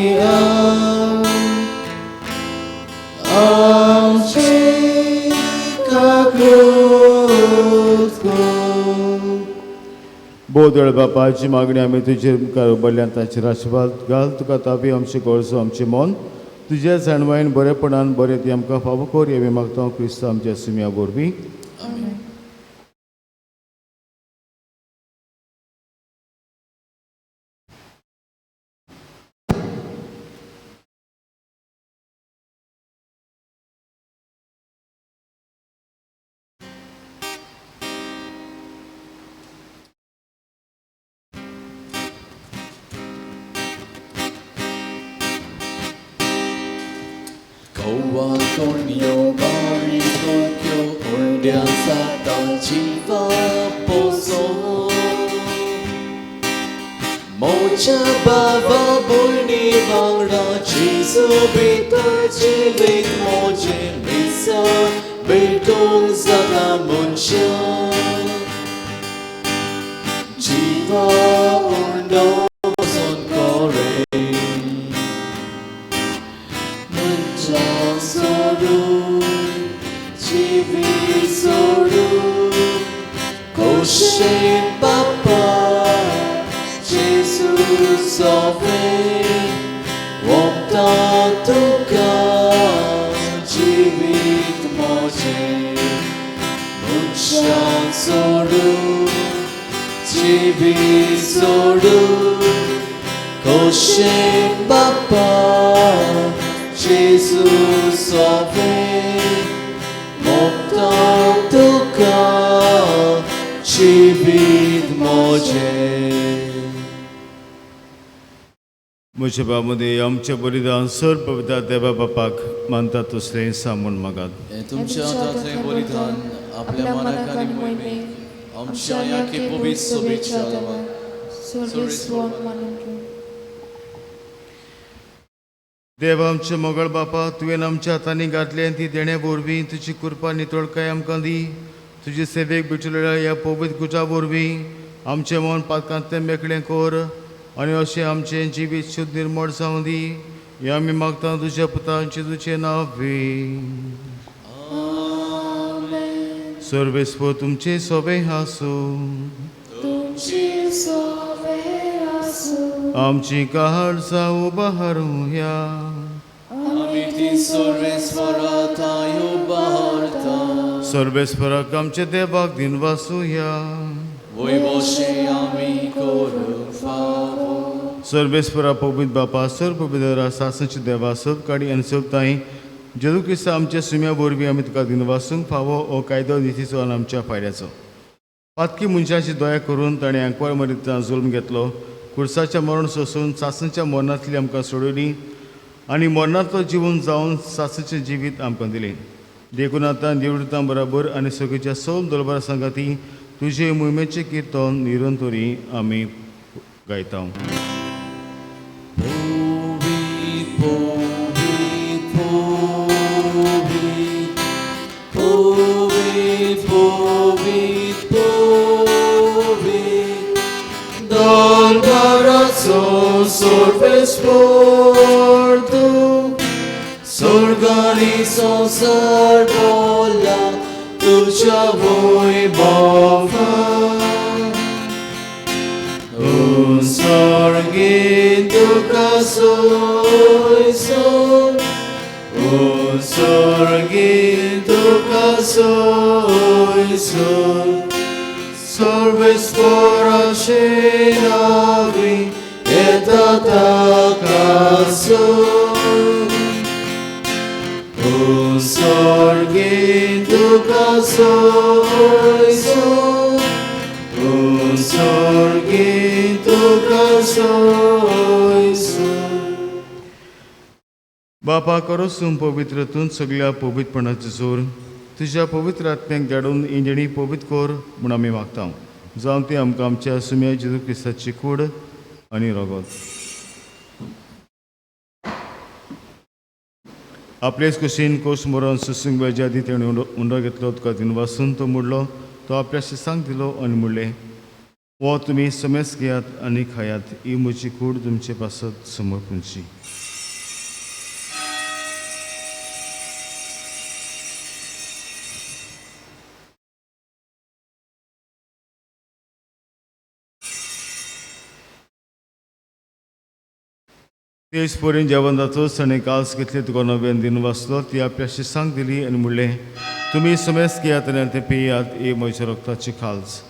आमची काकूट कर. बोदळ बापाची मागणी आमी तुजेर मुखार उबारल्यान ताचेर आशिर्वाद घाल. तुका ताबी आमचे गोरजो आमचे मन तुज्या जाणवायेन बरेपणान बरें ती आमकां फावो कर. हे मागता क्रिस्त आमच्या सुम्या वरवीं. Kowa konyo mari tokyo undian satang jiwa poso Mocha baba bulni vangra Jesu bita jilit moje misa Bildung zata muncha Jiwa undo son kore Soru, Chivi Soru, Koshin Papa, Jesus Sove, Wopta Tuka, Chivi Moje, Munchan Soru, Chivi Soru, Koshin Papa, Jesus sove, mokta tuka, chibit moje. म्हज्या बाबमध्ये आमचें बलिदान sir पवित्र देवा बापाक मानतात तसलें सांगून मागात. तुमच्या हातांतलें बलिदान आपल्या मनाक आनी मोहिमेक आमच्या याके पवित्र शुभेच्छा लावा. देवा आमचे मोगळ बापा तुवें आमच्या हातांनी घातलें ती देण्या वरवीं तुजी कृपा नितळकाय आमकां दी. तुजे सेवेक भिटलेल्या ह्या पवित्र गुजा वरवीं आमचें मन पातकांतलें मेकळें कर आनी अशें आमचें जिवीत शुद्ध निर्मळ जावं दी. हें आमी मागता तुज्या पुतांचे तुजें नांव वी. Amen. सर्वेस्प तुमचे सोबे हासू तुमची सोवे आसू आमची काळजा उबारूया आमी ती सर्वेस्वराताय उबारता सर्वेस्पराक आमचे देवाक दिन वासूया वैभवशे आमी करूंक फावो सर्वेस्परा पवित बापा सर्व पवित्र सासनची देवा सब काडी आनी सब ताई जेजू क्रिस्त आमच्या सुम्या वरवीं आमी तुका दिन वासूंक फावो हो कायदो नितीचो आनी आमच्या फायद्याचो पातकी मनशाची दया करून ताणें आंकवार मरीत जुल्म घेतलो कुर्साच्या मरण सोसून सासनच्या मरणांतली आमकां सोडली आनी मरणांतलो जिवन जावन सासनचें जिवीत आमकां दिलें देखून आतां देवृतां बराबर आनी सगळ्याच्या सौम दरबारा सांगाती तुजे मोहिमेचें किर्तन निरंतरी आमी गायता Sorgani संसार बोला तुझ्या Vaibhava Sorgin tuka soiso Sorgin tuka soiso Sorves fora shenavi etatacaso Sorgin tuka soiso Sorgin tuka soiso बापा करोसून पवित्रतून सगळ्या पवित्रपणाचो जोर तुज्या पवित्र आत्म्याक धाडून इंजणी पवित्र कोर म्हूण आमी मागता जावं ती आमकां आमच्या सुम्या जेजू क्रिस्ताची कूड आनी रगत आपलेच कुशीन कोश मरण सुसूंक बेजा दी तेणें उंडो घेतलो तुका दिन वासून तो मोडलो तो आपल्या शिसांक दिलो आनी म्हणलें वो तुमी समेस घेयात आनी खायात ही म्हजी कूड तुमचे पासत समर्पणची तेच पर्यंत जेवण जातोच ताणें काल्स घेतली तुका नव्यान दिन वाचलो ती आपल्या शिसांक दिली आनी म्हणलें तुमी समेस घेयात आनी ते पियात हे म्हज्या रक्ताची खाल्स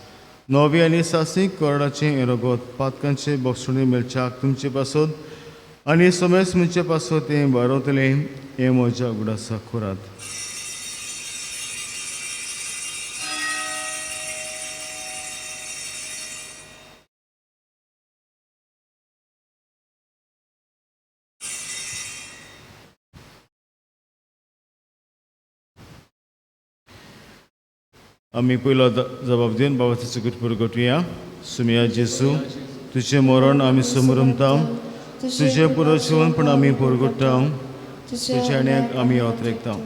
नवी आनी सासीक कोरडाचें हें रगत पातकांचे बक्षुणी मेलच्याक तुमचे पासत आनी समेस म्हणजे पासत तें वारवतलें हें म्हज्या उगडासा खोरात आमी पयलो जबाब दिवन बाबाचो चुकीट पुरगटुया सुमया जेसू तुजें मरण आमी समरमता तुजें पुरोजीवन पण आमी पुरगटा तुज्या आण्याक आमी अवतरेकता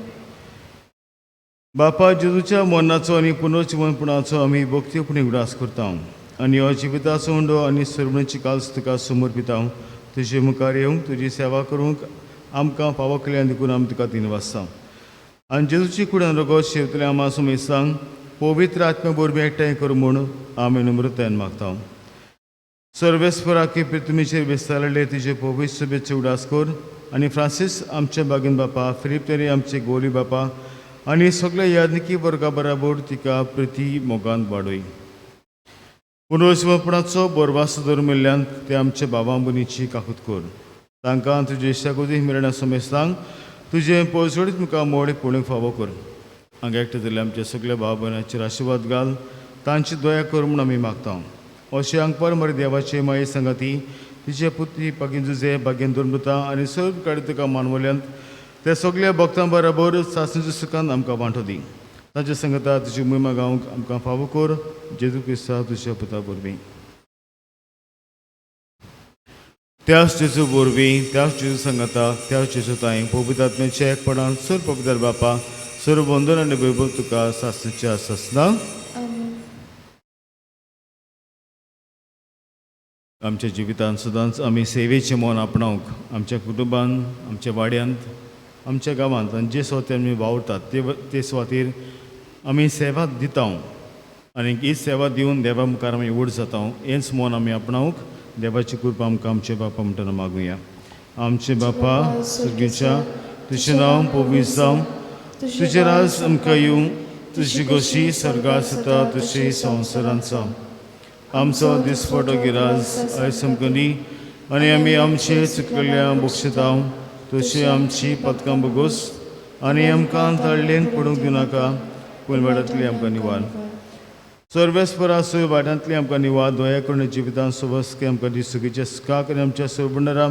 बापा जेजूच्या मरणाचो आनी पुनर्जीवनपणाचो आमी भक्तीपणी उडास करता आनी हो जिविताचो उंडो आनी सरमणीची काल्स तुका समर्पिता तुजे मुखार येवंक तुजी सेवा करूंक आमकां फावो केल्यान देखून आमी तुका दिन वाचता आनी जेजूची कुडान रगत शेवतले आमा सुमेसांक पवित्र आत्म्या बरोबर एकठांय कर म्हूण आमी नम्रतायेन मागता सर्वेस्पराकी पृथ्वीचेर विस्तारले तुजे पवित्र सभेचे उडास कर आनी फ्रांसीस आमचे बागीन बापा फिलीप तेरी आमचे गोली बापा आनी सगळ्या यादनिकी वर्गा बराबर तिका प्रती मोगान वाडय पुनर्जीवनपणाचो बरवास धर्मिल्ल्यान ते आमचे बाबा मनीची काकूत कर तांकां तुजे शागोदी मेळण्या समेस्तांक तुजे पळसोडीत मुखार मोड पळोवंक फावो कर हांगा एकटे जाल्यार आमच्या सगळ्या भाव भयणांचेर आशिर्वाद घाल तांची दया कर म्हूण आमी मागता अशें आंकवार मरे देवाचे माये सांगाती तिचे पुत्री पागीन जुजे बागेन धर्मता आनी सर्व काडी तुका मानवल्यांत त्या सगळ्या भक्तां बरोबर सासणेच्या सुखान आमकां वांटो दी तांच्या संगता तुजी महिमा गावंक आमकां फावो कर जेजू क्रिस्ता तुज्या पुता वरवीं त्याच जेजू वरवीं त्याच जेजू सांगाता त्याच जेजू ताई पवित्र आत्म्याच्या एकपणान सर्व पवित्र बापा सर्व बंधन आनी वैभव तुका सासणेच्या ससना आमच्या जिवितांत सदांच आमी सेवेचें मोन आपणावंक आमच्या कुटुंबांत आमच्या वाड्यांत आमच्या गांवांत आनी जे सुवातेर आमी वावरतात ते सुवातेर आमी सेवा दिता आनी ही सेवा दिवन देवा मुखार आमी उड जाता हेंच मन आमी आपणावंक देवाची कृपा आमकां आमचे बापा म्हणटना मागुया. आमचे बापा सुर्गीच्या तुजें नांव पवित्र जावं, तुजें राज आमकां येवं, तुजी गोशी स्वर्गांत जाता तशी संवसारांत जावं. आमचो दिसपटो गिराज आयज आमकां दी आनी आमी आमचे चुकलेल्या बक्षिता तशी आमची पदकां बगोस आनी आमकां तळ्ळेन पडूंक दिनाका पूण वाड्यांतली आमकां निवार. सर्वेस्परा सोय वाड्यांतली आमकां निवार दोया करून जिवितांत सुवस्के आमकां दी सुखीचे सुखाक आनी आमच्या सोबणारा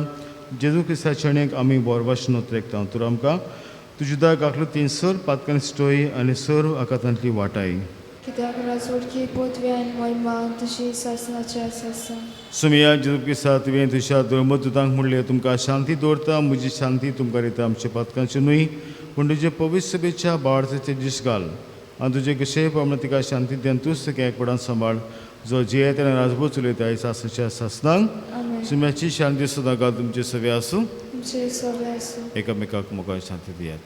जेजू क्रिस्ताचे आनीक आमी बोरभाशेन उतरेकता तर आमकां तुजी दाय काकलो 300 पातकांनी स्टोय आनी सर्व आकातांतली वाटाय. कित्याक राजवडकी पोतवी आनी मोहिमा तशी सासनाची आसा. सुमिया जेजू क्रिस्ता तुवें तुज्या धर्मदुतांक म्हणलें तुमकां शांती दवरता म्हजी शांती तुमकां दिता. आमच्या पातकांची न्हय पूण तुजे पवित्र सभेच्या बाळाचे दीस घाल आनी तुजे कशेय प्रमाणे तिका शांती दिवन तूंच तिका एकपडान सांबाळ जो जिये तेणें राजभूत चलयता आयज सासनाच्या सासनांक सुम्याची शांती सुद्दां घाल. तुमचे सवे आसूं तुमचे सगळे आसूं. एकामेकाक मोगाळ शांती दियात.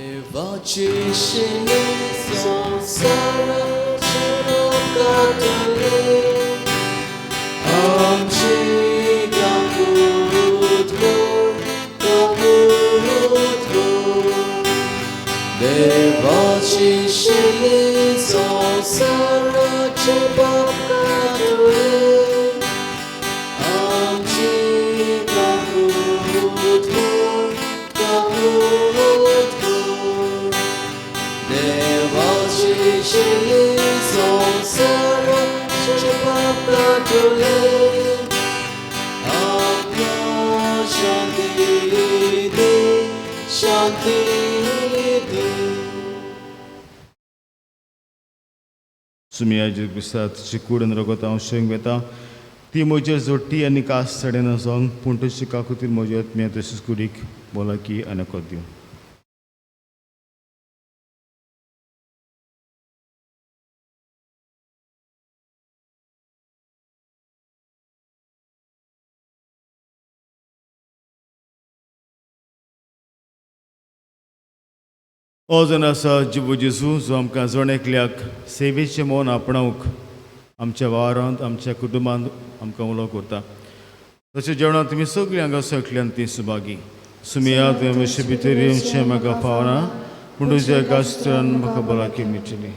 Evaci são Saratule Amchi Gaputko Devaci são Saratule Amchi Gaputko सुमिया जेजू क्रिस्ता तुजी कूड आनी रगत हांव शेंग वेता ती म्हजेर जोडटी आनी कास चडेना जावंक पूण तुजी काकुतीर म्हजे आत्म्या तशीच कुडीक बोलाकी आनी कोत दिवं. हो जन आसा जिवो जेजू जो आमकां जण एकल्याक सेवेचें मन आपणावंक आमच्या वावरांत आमच्या कुटुंबांत आमकां उलो करता. तशें जेवणांत तुमी सगळीं हांगा सकल्यान ती सुभागी. सुमिया तुवें म्हजे भितर येवचें म्हाका पावना पूण तुज्या कास्त्रान म्हाका भलायकी मेळटली.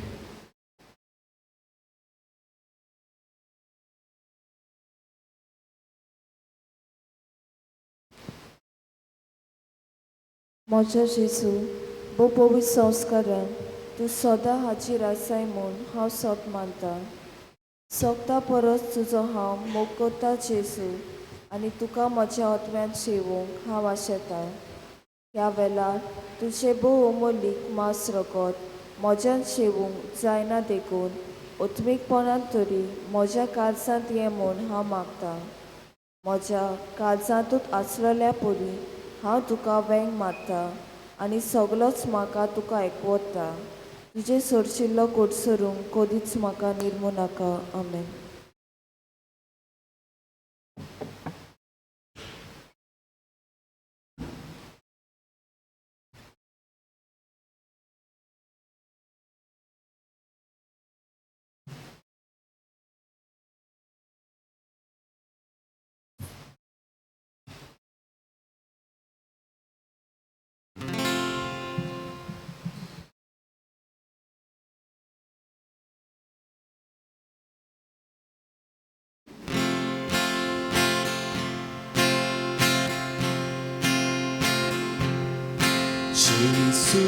म्हज्या जेजू भोव पवित्र संस्कारान तूं सदां हाची आसाय म्हूण हांव सोब मानता. सोगता परस तुजो हांव मोग करता जेजू आनी तुका म्हज्या आत्म्यांत शेवूंक हांव आशेतां. ह्या वेळार तुजें भोव अमोलीक मांस रगत म्हज्यान शेवूंक जायना देखून ओत्मीकपणान तरी म्हज्या काळजांत ये म्हूण हांव मागतां. म्हज्या काळजांतूच आसलेल्या परी हांव तुका वेंग मारतां आनी सगळोच म्हाका तुका आयकवता. तुजे सोडशिल्लो कोडसरूंक कदींच म्हाका निर्मू नाका. आमेन. Jesus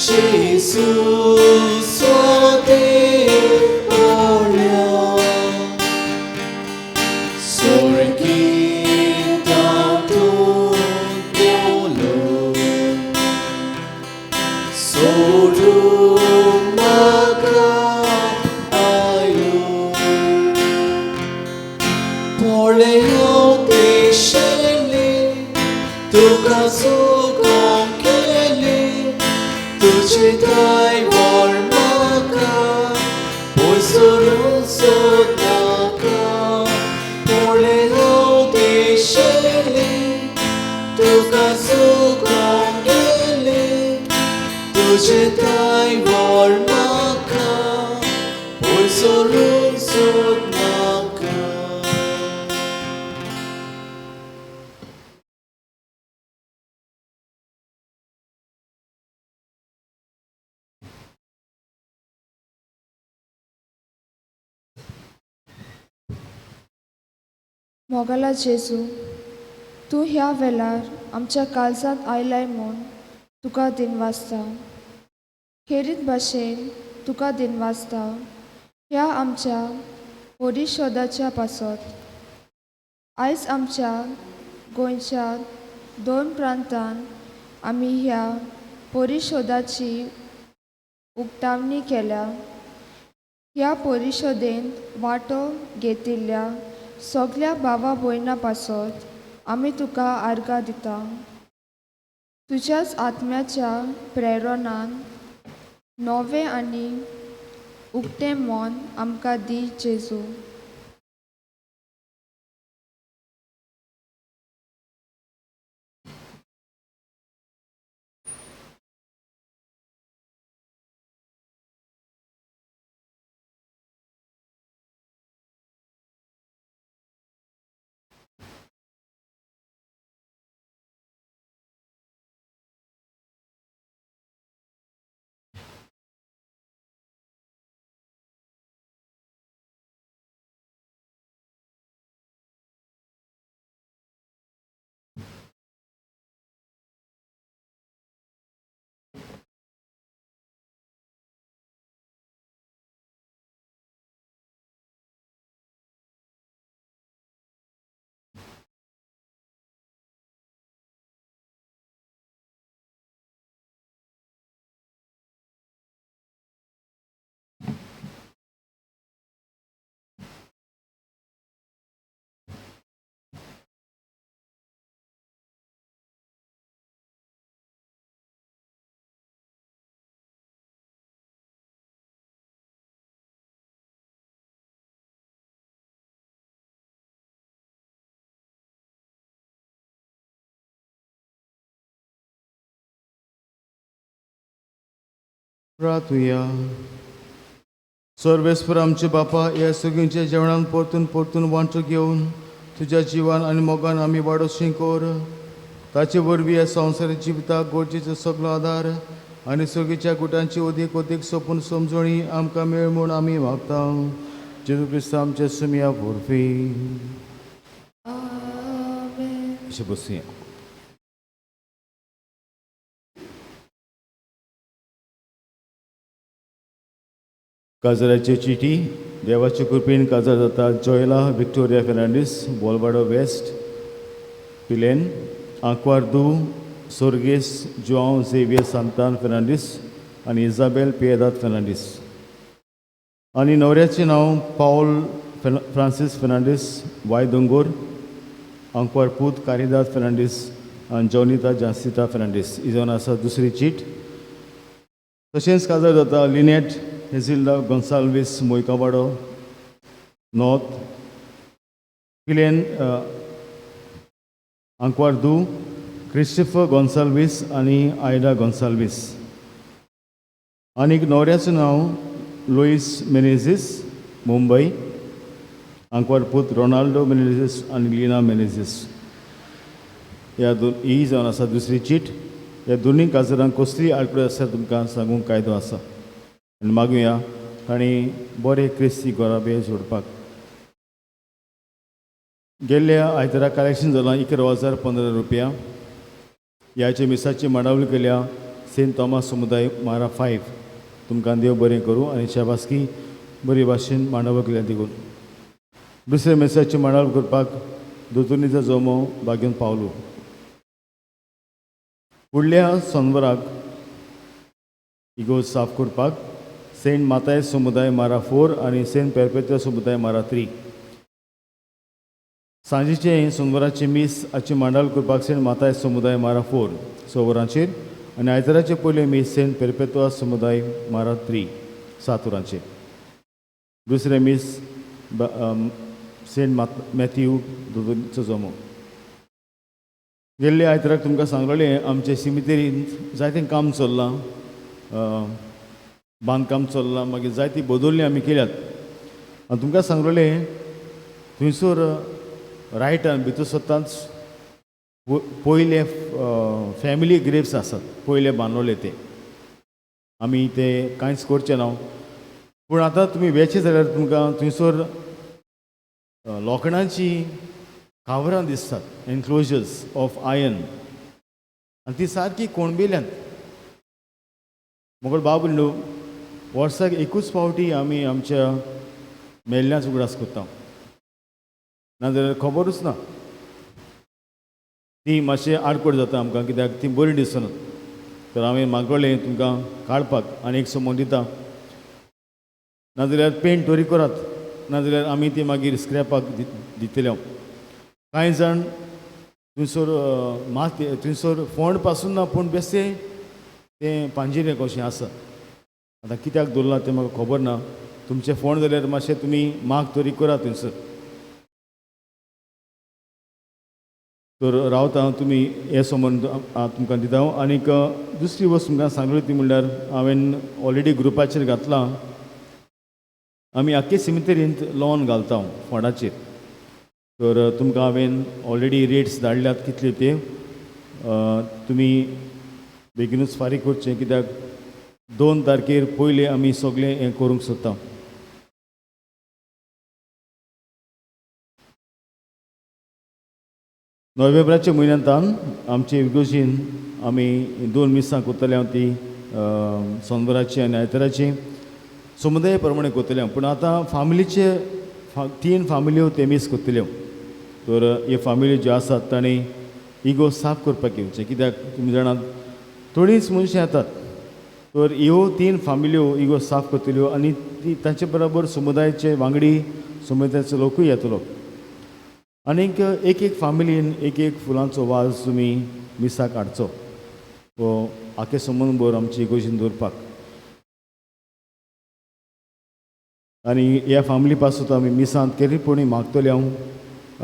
Jesus Jesus, सोदनाका पोळे हांव देशेलें तुका सुखोंक गेलें तुजे ताय व्हड म्हाका पयसरून सोदनाका. मोगाला जेजू, तूं ह्या वेळार आमच्या काळजांत आयलाय म्हूण तुका दिनवासता. खेरीत भाशेन तुका दिनवासता ह्या आमच्या परिशोधाच्या पासत. आयज आमच्या गोंयच्या 2 प्रांतांत आमी ह्या परिशोधाची उक्तावणी केल्या. ह्या परिशोधेंत वांटो घेतिल्ल्या सगळ्या भावा भयणां पासत आमी तुका आर्गां दिता. तुज्याच आत्म्याच्या प्रेरणान नवें आनी उक्तें मन आमकां दी जेजू. प्रार्थुया. सर्वेस्पर आमचे बापा, ह्या सगळ्यांच्या जेवणान परतून परतून वांटो घेवन तुज्या जिवान आनी मोगान आमी वाडोवचें कर. ताचे वरवीं ह्या संवसारीक जिविताक गरजेचो सगळो आदार आनी सगळीच्या गुटांची अदीक अदीक सपून समजणी आमकां मेळ म्हूण आमी मागता. जेजू क्रिस्त आमच्या सुमया वरवीं. अशें बसुया. काजराची चिटी. देवाचे कृपेन काजार जाता जॉयला विक्टोरिया फेर्नांडीस, बोलवाडो वेस्ट, पिलेन, आंकवार्दू सोर्गेस जुआंव झेवियर सांतान फेर्नांडीस आनी इजाबेल पिएदाद फेर्नांडीस. आनी न्हवऱ्याचें नांव पावल फ्रांसीस फेर्नांडीस, वाय दोंगोर, आंकवार पूत कारिदाद फेर्नांडीस आनी जॉनिता जासिता फेर्नांडीस. ही जावन आसा दुसरी चीट. तशेंच काजार जाता लिनेट हेजिल्डा गोन्साल्वीस मोयकावाडो नॉर्थ, पिलेन आंकवार्दू क्रिस्टोफर गोन्साल्वीस आनी आयडा गोन्साल्वीस. आनीक न्हवऱ्याचें नांव लुईस मेनेझीस, मुंबय, आंकवारपूत रोनाल्डो मेनेझीस आनी लिना मेनेझीस. ही जावन आसा दुसरी चीट. ह्या दोनूय काजरांक कसलीय आडखळ आसा तुमकां सांगूंक कायदो आसा. आनी मागुया तांणी बरे क्रिस्ती गोराबे जोडपाक. गेल्ल्या आयतारा कलेक्शन जालां 11,015 रुपया. ह्याचे मिसाची मांडावळ केल्या सेंट थॉमस समुदाय मारा 5. तुमकां देव बरें करूं आनी शाबासकी बरे भाशेन मांडावळ केल्या देखून. दुसरे मिसाची मांडावळ करपाक दोतोरनीचो जोमो बागेवन पावलो. फुडल्या सोनवाराक इगोज साफ करपाक सेंट माताय समुदाय मारा 4 आनी सेंट पेरपेत्रा समुदाय मारा 3. सांजेचे सोनवाराचे मीस हाची मांडावळ करपाक सेंट माताय समुदाय मारा 4 6 वरांचेर आनी आयताराचे पयले मीस सेंट पेरपेत्रा समुदाय मारा 3 7 वरांचेर. दुसरे मीस सेंट मॅथ्यू दोतोरचो जमो. गेल्ले आयताराक तुमकां सांगलेलें आमचे सिमितेरींत जायतें काम चल्लां, बांदकाम चल्लां, मागीर जायतीं बदोलणी आमी केल्यात. आनी तुमकां सांगलेलें थंयसर रायटान भितर सदांच पयले फॅमिली ग्रेव्स आसात, पयले बांदलोले ते आमी ते कांयच करचे ना. पूण आतां तुमी वेचे जाल्यार तुमकां थंयसर लोखणाची कावरां दिसतात, एनक्लोजर्स ऑफ आयर्न, आनी ती सारकी कोणबिल्यांत. मोगळ बाब न्हू, वर्साक एकूच फावटी आमी आमच्या मेल्ल्यांच उगडास करता, नाजाल्यार खबरूच ना. ती मातशें आडकोड जाता आमकां, कित्याक ती बरी दिसनात. तर हांवें मागलें तुमकां काडपाक आनी एक समोन दिता, नाजाल्यार पेंट तोरी करात, नाजाल्यार आमी ती मागीर स्क्रॅपाक दितले. कांय जाण थंयसर माती थंयसर फोंड पासून ना, पूण बेश्टे तें पांजिरें कशें आसा. आतां कित्याक दवरलां तें म्हाका खबर ना. तुमचें फोंड जाल्यार मातशें तुमी माग तरी करात थंयसर. तर रावता तुमी हे समोर तुमकां दिता. आनीक दुसरी वस्त तुमकां सांगली ती म्हणल्यार हांवें ऑलरेडी ग्रुपाचेर घातलां, आमी आख्खे सिमितेरींत लॉन घालता फोंडाचेर. तर तुमकां हांवें ऑलरेडी रेट्स धाडल्यात कितले ते, तुमी बेगीनूच फारीक करचें, कित्याक 2 तारखेर पयले आमी सगळें हें करूंक सोदता. नोव्हेंबराच्या म्हयन्यांतान आमचे इगोर्जीन आमी 2 मिसां करतले, ती सोनबराची आनी आयताराची समुदाया प्रमाणे करतले. पूण आतां फामिलीचे 3 फामिल्यो ते मीस करतल्यो. तर हे फामिली ज्यो आसात तांणी इगो साफ करपाक येवचें, कित्याक तुमी जाणात थोडींच मनशां येतात. तर ह्यो 3 फामिल्यो इगो साफ करतल्यो आनी ती तांचे बरोबर समुदायाचे वांगडी समुदायाचो लोकूय येतलो. आनीक एक फामिलीन एक फुलांचो वाज तुमी मिसाक हाडचो, वो आख्खे समनभर आमची इगोजीन दवरपाक. आनी ह्या फामिली पासून आमी मिसांत केरीपणी मागतले हांव,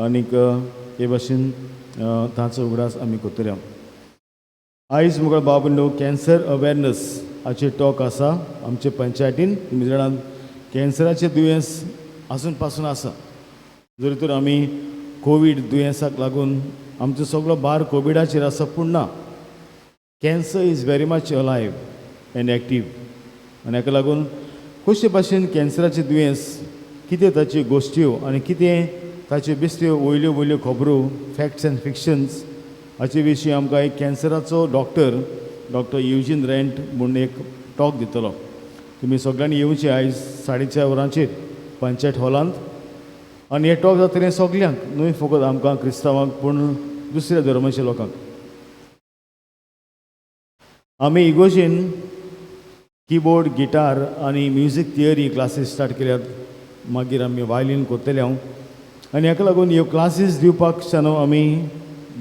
आनीक हे भाशेन तांचो उगडास आमी करतले. आयज मुखार बाब न्हू कॅन्सर अवेरनस हाचे टॉक आसा आमचे पंचायतीन. तुमी जाणात कॅन्सराचें दुयेंस आजून पासून आसा. जरी तर आमी कोवीड दुयेंसाक लागून आमचो सगळो भार कोविडाचेर आसा, पूण ना, cancer is very much alive and active. आनी हाका लागून कशे भाशेन कॅन्सराचें दुयेंस, कितें ताच्यो गोश्ट्यो आनी कितें ताच्यो बेश्ट्यो वयल्यो वयल्यो खबरो, फॅक्ट्स एंड फिक्शन्स, हाचे विशीं आमकां एक कॅन्सराचो डॉक्टर युजीन रेंट म्हणून एक टॉक दितलो. तुमी सगळ्यांनी येवचें आयज 4:30 वरांचेर पंचायत हॉलांत. आनी हे टॉक जातलें सगल्यांक, न्हय फकत आमकां क्रिस्तांवांक, पूण दुसऱ्या धर्माच्या लोकांक. आमी इगोजीन कीबोर्ड, गिटार आनी म्युजीक थियरी क्लासीस स्टार्ट केल्यात. मागीर आमी वायलीन करतले हांव. आनी हाका लागून ह्यो क्लासीस दिवपाक शानो आमी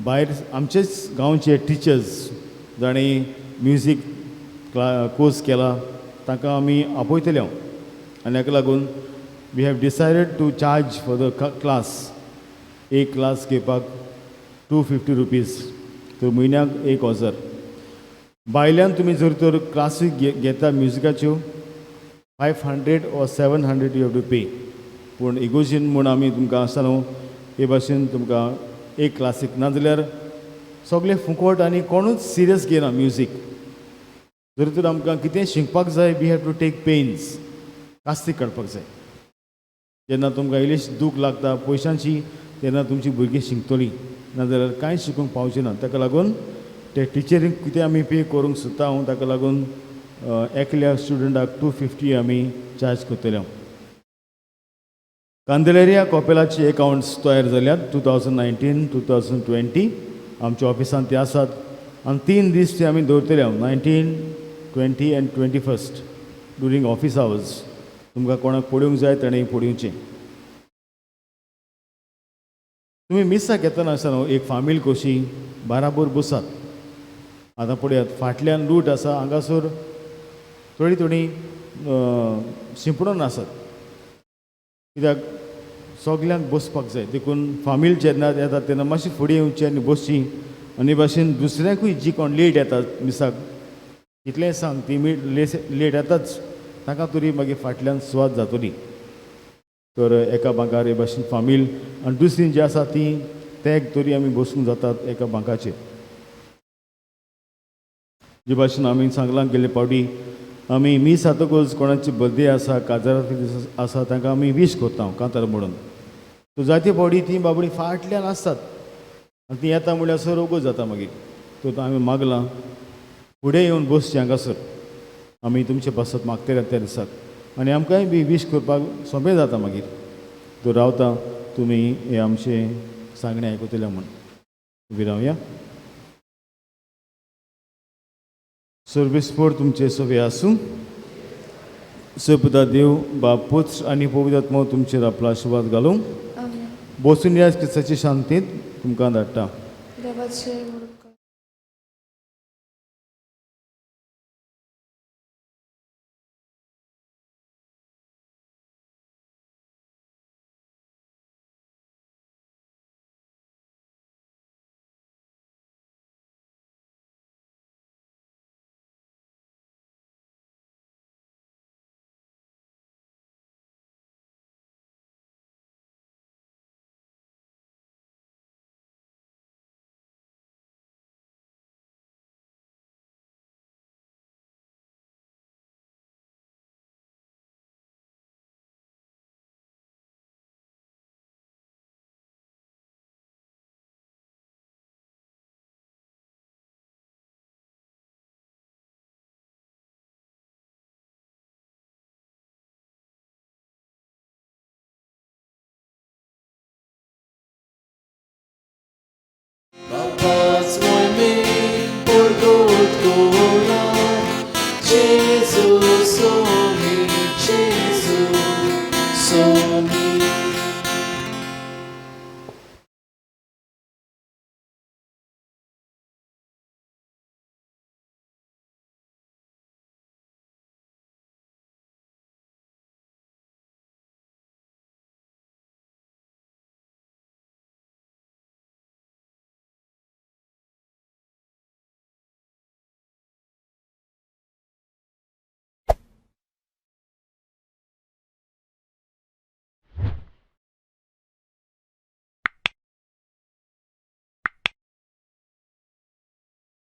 भायर आमचेच गांवचे टिचर्स जाणी म्युजीक कोर्स केला तांकां आमी आपयतले हांव. आनी हाका लागून we have decided to charge for the class. एक क्लास घेवपाक ₹250. तर म्हयन्याक 1000. भायल्यान तुमी जर तर क्लासी घेता म्युजिकाच्यो 500 or 700 यू हॅव टू पे. पूण इगोजीन म्हूण आमी तुमकां आसा न्हू, हे भाशेन तुमकां एक क्लासीक, नाजाल्यार सगळे फुकट आनी कोणूच सिरियस घेयना म्युजीक. जर तर आमकां कितें शिकपाक जाय, we have to take pains, कास्तीक काडपाक जाय. जेन्ना तुमकां इल्लेश दूख लागता पयशांची, तेन्ना तुमची भुरगीं शिकतलीं, नाजाल्यार कांयच शिकूंक पावचें ना. ताका लागून ते टिचरींक कितें आमी पे करूंक सोदता हांव, ताका लागून एकल्या स्टुडंटाक 250 आमी चार्ज करतले हांव. कांदलेरिया कॉपेलाचे अकावंट्स तयार जाल्यात 2019-2020. आमच्या ऑफिसांत ते आसात आनी 3 दीस ते आमी दवरतले हांव, 19, 20 and 21 ड्युरींग ऑफीस आवर्स. तुमकां कोणाक पळोवंक जाय ताणें पळोवचें. तुमी मिसाक येतना आसा न्हू, एक फामील कशी बाराबर बसात. आतां पळयात, फाटल्यान रूट आसा, हांगासर थोडी शिंपडून आसात. कित्याक सगल्यांक बसपाक जाय देखून फामील जेन्ना येता तेन्ना मातशी फुडें येवची आनी बसची आनी भाशेन दुसऱ्यांकूय जी कोण लेट येतात मिसाक कितलेंय सांग ती लेट येताच ताका तरी मागीर फाटल्यान सुवात जातली तर एका बांकार हे भाशेन फामील आनी दुसरी जी आसा ती तेग तरी आमी बसूंक जातात एका बांकाचेर जे भाशेन आमी सांगलां गेले पावटी आमी मीस जातकच कोणाची बर्थडे आसा काजारांतले दीस आसा तांकां आमी वीश करता कांतार म्हणून सो जायते पावटी ती बाबडी फाटल्यान आसतात आनी ती येता म्हळ्यार सर ओगोच जाता मागीर तो आमी मागलां फुडें येवन बसचें हांगासर आमी तुमचे पासत मागतले त्या दिसाक आनी आमकांय बी वीश करपाक सोंपें जाता मागीर तो रावता तुमी हे आमचे सांगणें आयकतले म्हूण उबी रावया सर्वेस्पोर तुमचे सगळे आसूं सपुता देव बाप पुत्र आनी पवित्र आत्मा तुमचेर आपलो आशिर्वाद घालूं आमेन. बसून ह्या क्रिस्ताची शांतींत तुमकां धाडटा देवाचे